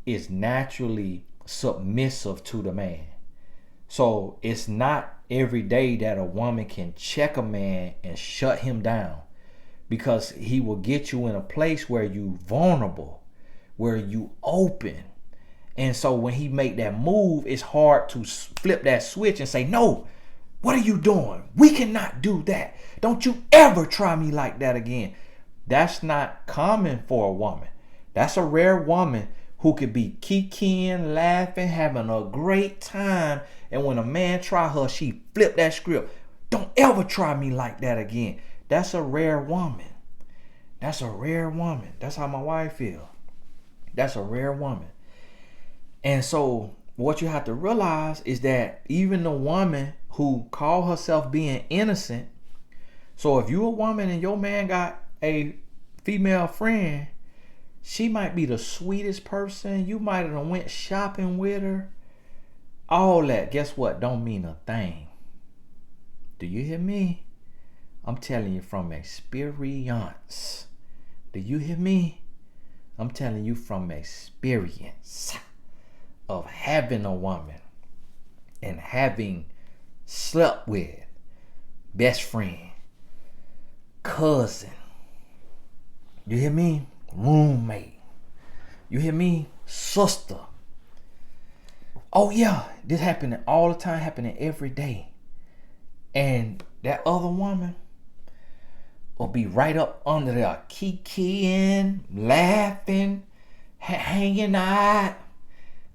is naturally submissive to the man. So it's not every day that a woman can check a man and shut him down, because he will get you in a place where you vulnerable, where you open. And so when he make that move, it's hard to flip that switch and say, no, what are you doing? We cannot do that. Don't you ever try me like that again. That's not common for a woman. That's a rare woman who could be kikiing, laughing, having a great time. And when a man try her, she flip that script. Don't ever try me like that again. That's a rare woman. That's a rare woman. That's how my wife feels. That's a rare woman. And so what you have to realize is that even the woman who call herself being innocent, so if you a woman and your man got a female friend, she might be the sweetest person. You might have went shopping with her. All that, guess what? Don't mean a thing. Do you hear me? I'm telling you from experience. Do you hear me? I'm telling you from experience of having a woman and having slept with best friend, cousin. You hear me? Roommate. You hear me? sister. Oh yeah, this happening all the time, happening every day. And that other woman will be right up under there, kikiing, laughing, hanging out,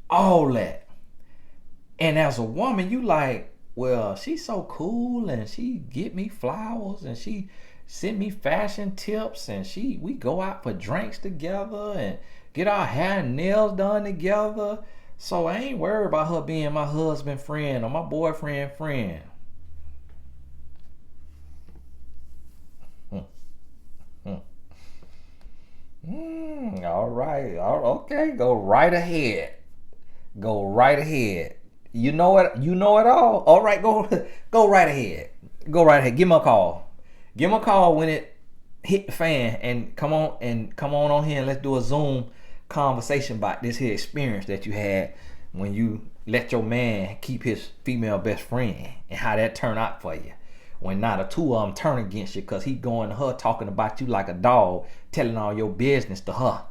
all that. And as a woman, you like, well, she's so cool, and she get me flowers, and she send me fashion tips, and we go out for drinks together and get our hair and nails done together. So I ain't worried about her being my husband friend or my boyfriend friend. All right. Okay. Go right ahead. Go right ahead. You know it. You know it all. All right. Go right ahead. Go right ahead. Give him a call. Give him a call when it hit the fan, and come on here and let's do a Zoom conversation about this here experience that you had when you let your man keep his female best friend, and how that turned out for you. When now the two of them turn against you because he going to her talking about you like a dog, telling all your business to her.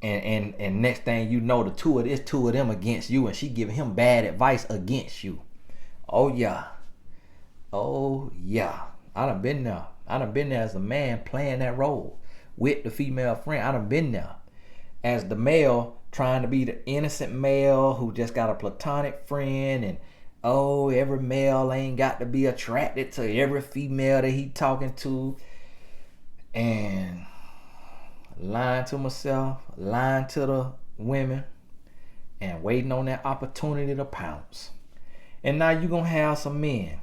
And next thing you know, the two of them against you, and she giving him bad advice against you. Oh yeah. Oh yeah. I done been there. I done been there as a man playing that role with the female friend. I done been there as the male trying to be the innocent male who just got a platonic friend, and oh, every male ain't got to be attracted to every female that he talking to, and lying to myself, lying to the women, and waiting on that opportunity to pounce. And now you gonna have some men.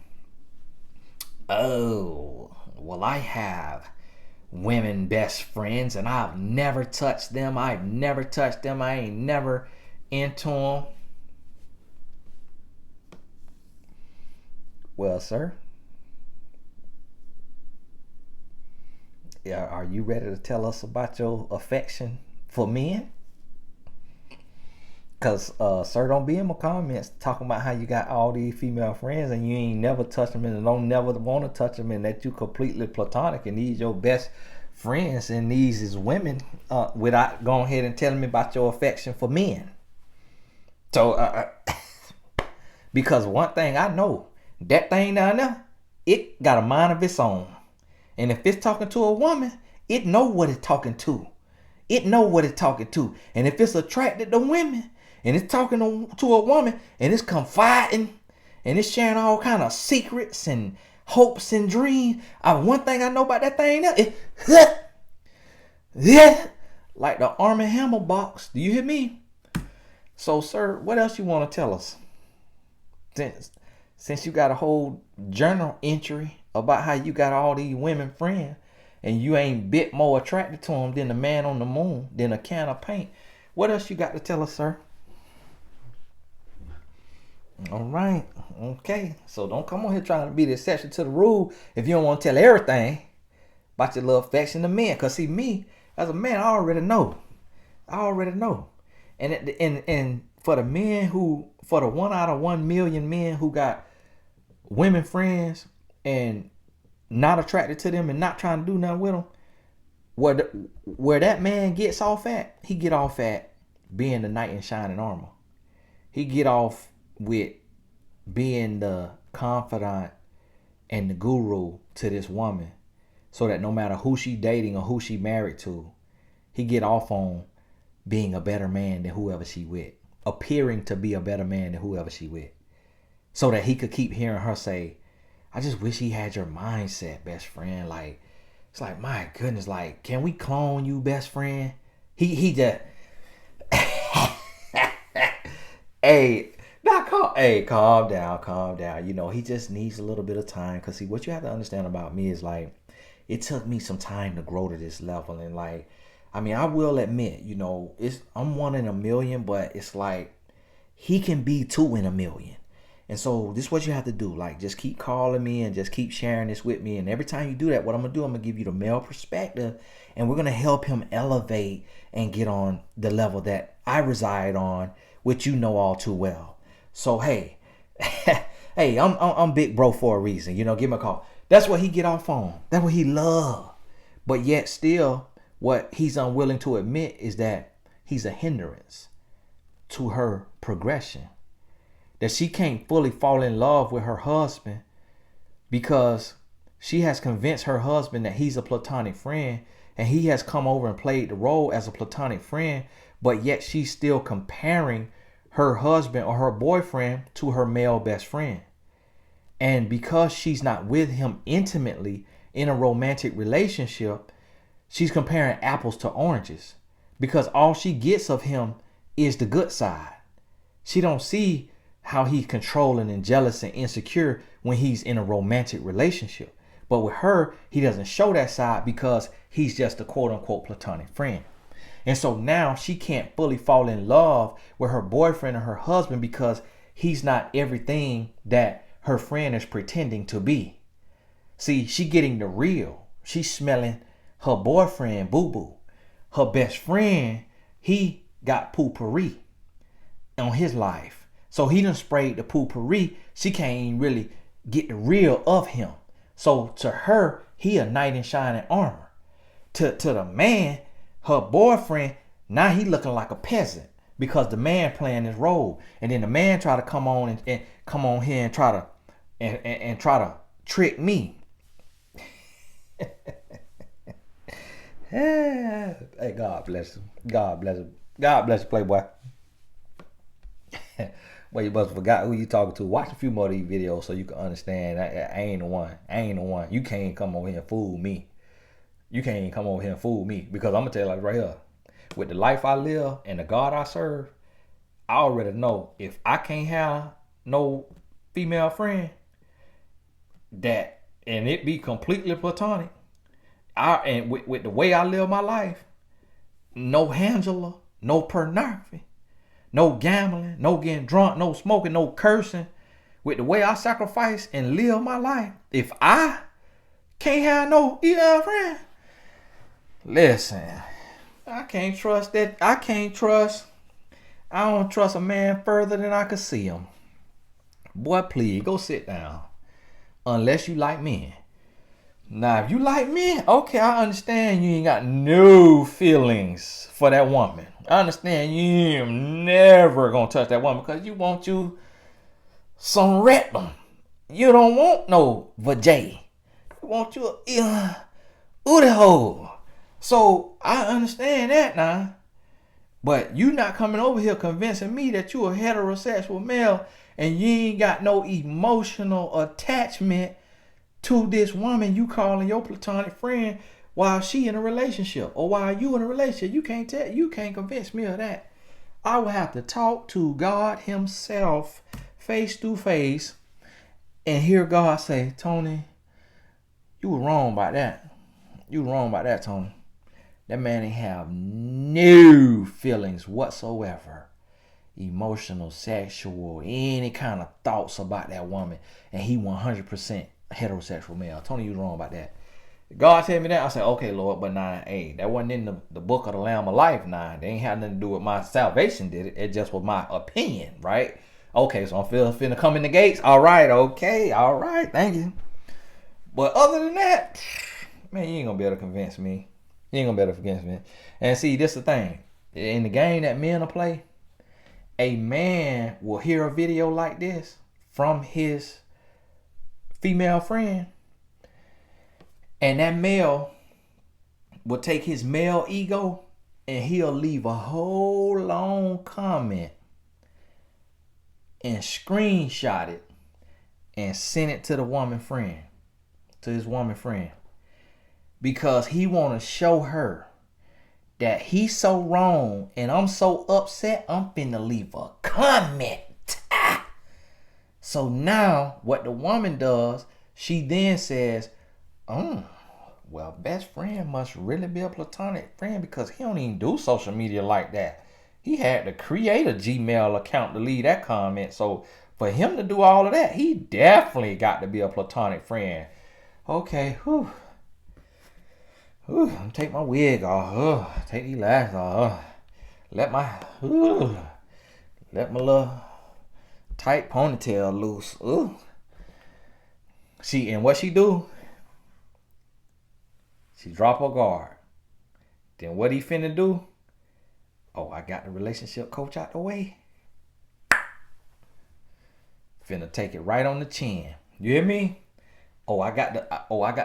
Oh, well, I have women best friends, and I've never touched them. I ain't never into them. Well, sir, yeah, are you ready to tell us about your affection for men? Because, sir, don't be in my comments talking about how you got all these female friends and you ain't never touched them and don't never want to touch them, and that you completely platonic and these your best friends and these is women, without going ahead and telling me about your affection for men. So, because one thing I know, that thing down there, it got a mind of its own. And if it's talking to a woman, it know what it's talking to. It know what it's talking to. And if it's attracted to women, and it's talking to a woman, and it's confiding, and it's sharing all kind of secrets and hopes and dreams. One thing I know about that thing now, like the Arm & Hammer box. Do you hear me? So, sir, what else you want to tell us? Since you got a whole journal entry about how you got all these women friends, and you ain't bit more attracted to them than the man on the moon, than a can of paint. What else you got to tell us, sir? All right. Okay. So don't come on here trying to be the exception to the rule if you don't want to tell everything about your little affection to men. Because see, me, as a man, I already know. And for the men for the 1 out of 1 million men who got women friends and not attracted to them and not trying to do nothing with them, where that man gets off at, he get off at being the knight in shining armor. He get off with being the confidant and the guru to this woman, so that no matter who she dating or who she married to, he get off on being a better man than whoever she with, appearing to be a better man than whoever she with, so that he could keep hearing her say, I just wish he had your mindset, best friend. Like, it's like, my goodness, like, can we clone you, best friend? He just calm down. You know, he just needs a little bit of time. Because see, what you have to understand about me is, like, it took me some time to grow to this level. And, like, I mean, I will admit, you know, I'm 1 in a million, but it's like he can be 2 in a million. And so this is what you have to do. Like, just keep calling me and just keep sharing this with me. And every time you do that, what I'm going to do, I'm going to give you the male perspective. And we're going to help him elevate and get on the level that I reside on, which you know all too well. So, hey, I'm big bro for a reason. You know, give him a call. That's what he get off on. That's what he love. But yet still, what he's unwilling to admit is that he's a hindrance to her progression. That she can't fully fall in love with her husband because she has convinced her husband that he's a platonic friend, and he has come over and played the role as a platonic friend, but yet she's still comparing her husband or her boyfriend to her male best friend. And because she's not with him intimately in a romantic relationship, she's comparing apples to oranges, because all she gets of him is the good side. She don't see how he's controlling and jealous and insecure when he's in a romantic relationship. But with her, he doesn't show that side because he's just a quote unquote platonic friend. And so now she can't fully fall in love with her boyfriend or her husband because he's not everything that her friend is pretending to be. See, she getting the real. She's smelling her boyfriend boo-boo. Her best friend, he got poo-pourri on his life. So he done sprayed the poo-pourri. She can't even really get the real of him. So to her, he a knight in shining armor. To the man, her boyfriend, now he looking like a peasant because the man playing his role. And then the man try to come on and come on here and try to trick me. Hey, God bless him. God bless him. God bless you, Playboy. Well, you must have forgot who you talking to. Watch a few more of these videos so you can understand. I ain't the one. I ain't the one. You can't come over here and fool me. You can't come over here and fool me, because I'm gonna tell you like right here, with the life I live and the God I serve, I already know if I can't have no female friend that, and it be completely platonic, and with the way I live my life, no Angela, no pornography, no gambling, no getting drunk, no smoking, no cursing. With the way I sacrifice and live my life, if I can't have no friend, listen, I can't trust that. I don't trust a man further than I can see him. Boy, please, go sit down. Unless you like men. Now, if you like men, okay, I understand you ain't got no feelings for that woman. I understand you ain't never gonna touch that woman because you want you some rectum. You don't want no vajay. You want you a ooty hole. So I understand that now. But you not coming over here convincing me that you a heterosexual male and you ain't got no emotional attachment to this woman you calling your platonic friend while she in a relationship or while you in a relationship. You can't convince me of that. I will have to talk to God himself face to face and hear God say, Tony, you were wrong about that. You were wrong about that, Tony. That man ain't have no feelings whatsoever. Emotional, sexual, any kind of thoughts about that woman. And he 100% heterosexual male. Tony, you was wrong about that. God tell me that. I said, okay, Lord, but nah, hey, that wasn't in the book of the Lamb of Life. Nah, they ain't had nothing to do with my salvation, did it? It just was my opinion, right? Okay, so I'm finna come in the gates. All right, okay, all right, thank you. But other than that, man, you ain't gonna be able to convince me. You ain't gonna be able to convince me. And see, this the thing. In the game that men will play, a man will hear a video like this from his female friend, and that male will take his male ego and he'll leave a whole long comment and screenshot it and send it to the woman friend, to his woman friend, because he want to show her that he's so wrong and I'm so upset, I'm finna leave a comment. So now what the woman does, she then says, well, best friend must really be a platonic friend because he don't even do social media like that. He had to create a Gmail account to leave that comment. So for him to do all of that, he definitely got to be a platonic friend. Okay, whew. Take my wig off. Take these lashes off. Let my little tight ponytail loose. And what she do? She drop her guard. Then what he finna do? Oh, I got the relationship coach out the way. Finna take it right on the chin. You hear me? I got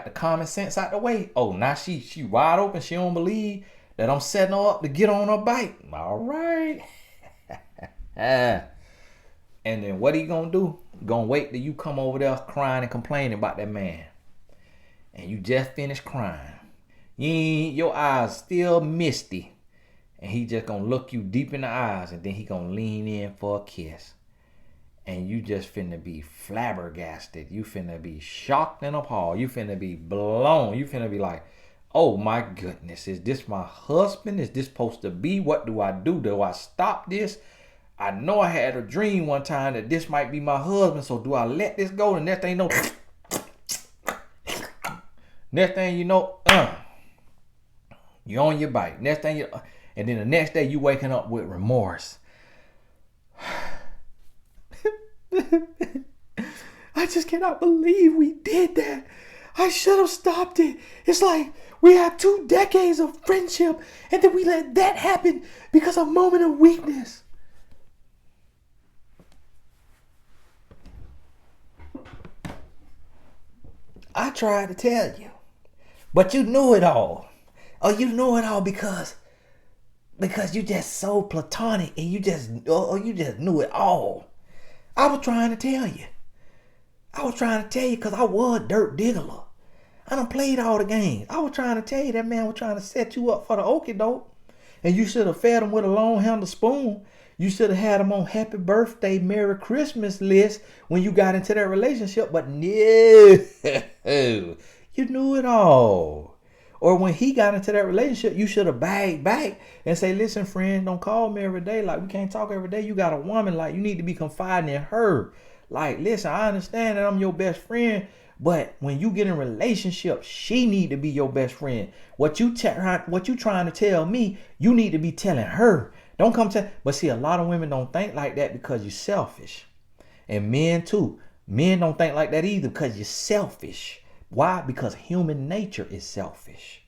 the common sense out the way. Oh, now she wide open. She don't believe that I'm setting her up to get on her bike. All right. And then what he gonna do? Gonna wait till you come over there crying and complaining about that man. And you just finished crying. Your eyes still misty. And he just gonna look you deep in the eyes, and then he gonna lean in for a kiss. And you just finna be flabbergasted. You finna be shocked and appalled. You finna be blown. You finna be like, oh my goodness, is this my husband? Is this supposed to be? What do I do? Do I stop this? I know I had a dream one time that this might be my husband, so do I let this go? The next thing you know, you're on your bike. And then the next day you waking up with remorse. I just cannot believe we did that. I should have stopped it. It's like we had 2 decades of friendship and then we let that happen because of a moment of weakness. I tried to tell you, but you knew it all. Oh, you knew it all because you just so platonic and you just knew it all. I was trying to tell you. Because I was Dirk Diggler. I done played all the games. I was trying to tell you that man was trying to set you up for the okie doke. And you should have fed him with a long handled spoon. You should have had him on happy birthday, Merry Christmas list when you got into that relationship. But no, you knew it all. Or when he got into that relationship, you should have bagged back and say, listen, friend, don't call me every day. Like, we can't talk every day. You got a woman. Like, you need to be confiding in her. Like, listen, I understand that I'm your best friend, but when you get in a relationship, she need to be your best friend. What you trying to tell me, you need to be telling her. Don't come tell. But see, a lot of women don't think like that because you're selfish. And men too. Men don't think like that either because you're selfish. Why? Because human nature is selfish.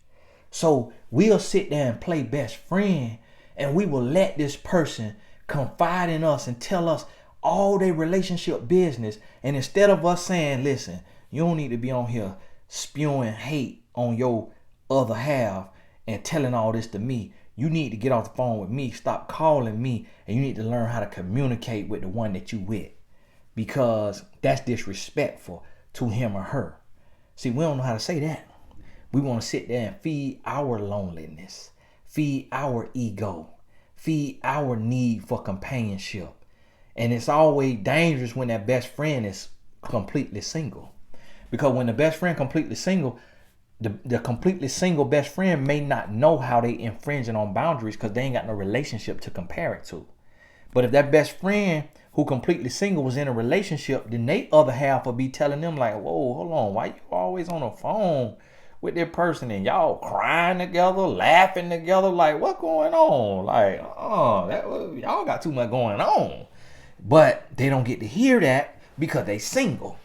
So we'll sit there and play best friend, and we will let this person confide in us and tell us all their relationship business. And instead of us saying, listen, you don't need to be on here spewing hate on your other half and telling all this to me. You need to get off the phone with me, stop calling me, and you need to learn how to communicate with the one that you with, because that's disrespectful to him or her. See, we don't know how to say that. We want to sit there and feed our loneliness, feed our ego, feed our need for companionship. And it's always dangerous when that best friend is completely single. Because when the best friend completely single, the completely single best friend may not know how they infringing on boundaries because they ain't got no relationship to compare it to. But if that best friend who completely single was in a relationship, then they other half will be telling them like, whoa, hold on, why you always on the phone with that person and y'all crying together, laughing together? Like, what's going on? Like, y'all got too much going on. But they don't get to hear that because they single.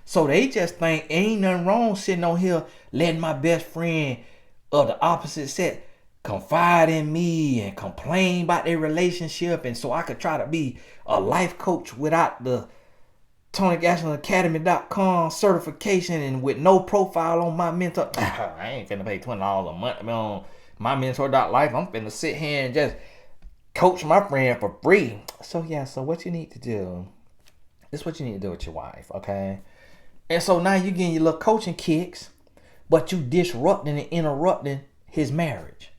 So they just think ain't nothing wrong sitting on here letting my best friend of the opposite sex confide in me and complain about their relationship, and so I could try to be a life coach without the TonyGashlandAcademy.com certification and with no profile on my mentor. I ain't finna pay $20 a month on my mentor.life. I'm finna sit here and just coach my friend for free. So what you need to do, this is what you need to do with your wife, okay? And so now you're getting your little coaching kicks, but you disrupting and interrupting his marriage.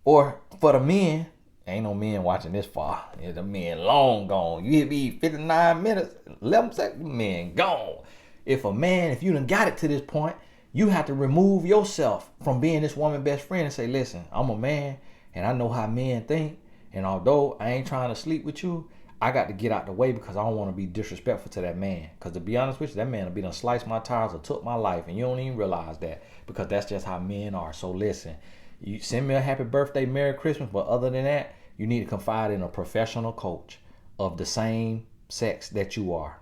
Or for the men, ain't no men watching this far. The men long gone. You hit me 59 minutes, 11 seconds, men gone. If you done got it to this point, you have to remove yourself from being this woman's best friend and say, listen, I'm a man and I know how men think. And although I ain't trying to sleep with you, I got to get out the way because I don't want to be disrespectful to that man. Because to be honest with you, that man will be done sliced my tires or took my life. And you don't even realize that because that's just how men are. So listen, you send me a happy birthday, Merry Christmas. But other than that, you need to confide in a professional coach of the same sex that you are.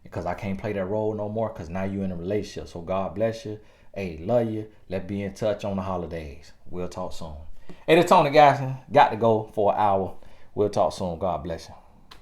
Because I can't play that role no more because now you're in a relationship. So God bless you. Hey, love you. Let's be in touch on the holidays. We'll talk soon. Hey, this Tony Gasson. Got to go for an hour. We'll talk soon. God bless you.